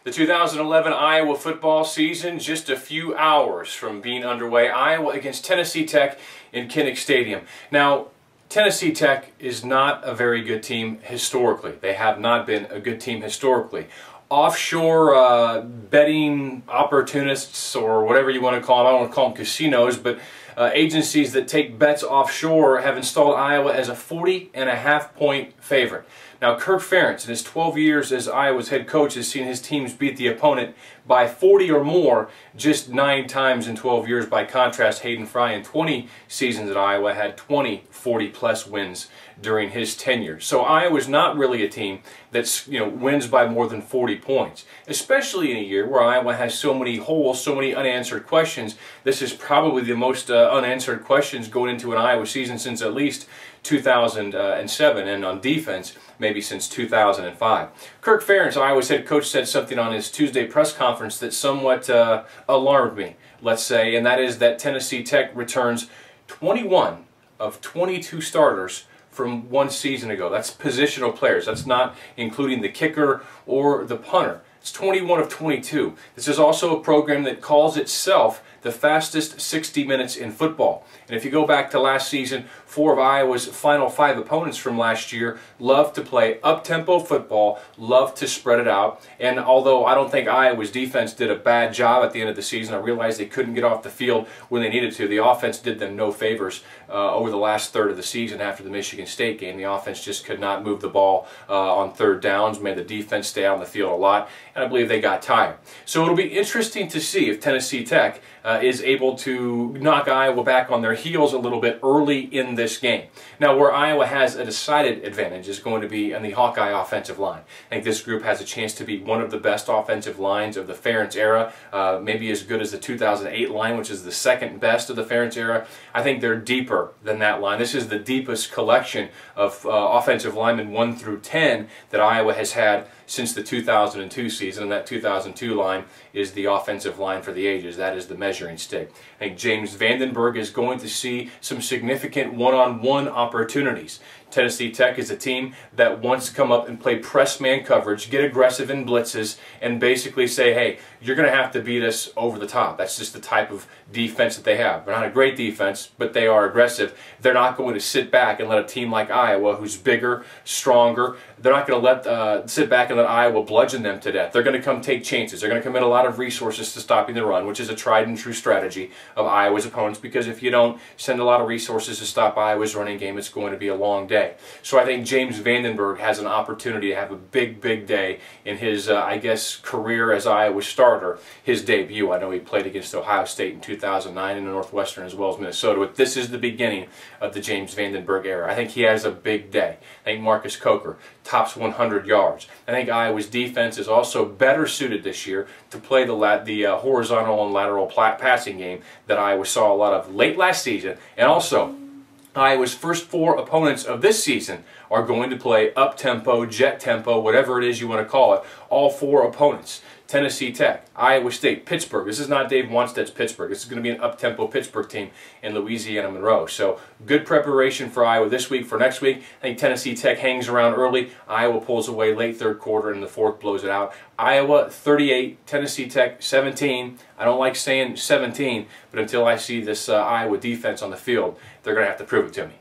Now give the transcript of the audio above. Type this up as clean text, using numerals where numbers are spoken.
The 2011 Iowa football season just a few hours from being underway. Iowa against Tennessee Tech in Kinnick Stadium. Now, Tennessee Tech is not a very good team historically. They have not been a good team historically. Offshore betting opportunists, or whatever you want to call them, I don't want to call them casinos, but agencies that take bets offshore have installed Iowa as a 40.5-point favorite. Now, Kirk Ferentz, in his 12 years as Iowa's head coach, has seen his teams beat the opponent by 40 or more just 9 times in 12 years. By contrast, Hayden Fry in 20 seasons at Iowa had 20 40-plus wins during his tenure. So Iowa's not really a team that's, wins by more than 40 points, especially in a year where Iowa has so many holes, so many unanswered questions. This is probably the most unanswered questions going into an Iowa season since at least 2007, and on defense, maybe since 2005. Kirk Ferentz, Iowa's head coach, said something on his Tuesday press conference that somewhat alarmed me, let's say, and that is that Tennessee Tech returns 21 of 22 starters from one season ago. That's positional players. That's not including the kicker or the punter. It's 21 of 22. This is also a program that calls itself the fastest 60 minutes in football. And if you go back to last season, 4 of Iowa's final 5 opponents from last year loved to play up-tempo football, loved to spread it out. And although I don't think Iowa's defense did a bad job at the end of the season, I realized they couldn't get off the field when they needed to. The offense did them no favors over the last third of the season after the Michigan State game. The offense just could not move the ball on third downs, made the defense stay on the field a lot, and I believe they got tired. So it'll be interesting to see if Tennessee Tech is able to knock Iowa back on their heels a little bit early in this game. Now, where Iowa has a decided advantage is going to be in the Hawkeye offensive line. I think this group has a chance to be one of the best offensive lines of the Ferentz era, maybe as good as the 2008 line, which is the second best of the Ferentz era. I think they're deeper than that line. This is the deepest collection of offensive linemen 1 through 10 that Iowa has had since the 2002 season, and that 2002 line is the offensive line for the ages. That is the measuring stick. I think James Vandenberg is going to see some significant one-on-one opportunities. Tennessee Tech is a team that wants to come up and play press man coverage, get aggressive in blitzes, and basically say, hey, you're going to have to beat us over the top. That's just the type of defense that they have. They're not a great defense, but they are aggressive. They're not going to sit back and let a team like Iowa, who's bigger, stronger, they're not going to sit back and let Iowa bludgeon them to death. They're going to come take chances. They're going to commit a lot of resources to stopping the run, which is a tried and true strategy of Iowa's opponents, because if you don't send a lot of resources to stop Iowa's running game, it's going to be a long day. So I think James Vandenberg has an opportunity to have a big, big day in his, I guess, career as Iowa starter, his debut. I know he played against Ohio State in 2009 in the Northwestern as well as Minnesota, but this is the beginning of the James Vandenberg era. I think he has a big day. I think Marcus Coker tops 100 yards. I think Iowa's defense is also better suited this year to play the horizontal and lateral passing game that Iowa saw a lot of late last season. And also, Iowa's first 4 opponents of this season are going to play up-tempo, jet tempo, whatever it is you want to call it. All 4 opponents. Tennessee Tech, Iowa State, Pittsburgh. This is not Dave Wanstead's Pittsburgh. This is going to be an up-tempo Pittsburgh team in Louisiana Monroe. So good preparation for Iowa this week. For next week, I think Tennessee Tech hangs around early. Iowa pulls away late third quarter, and the fourth blows it out. Iowa 38, Tennessee Tech 17. I don't like saying 17, but until I see this Iowa defense on the field, they're going to have to prove it to me.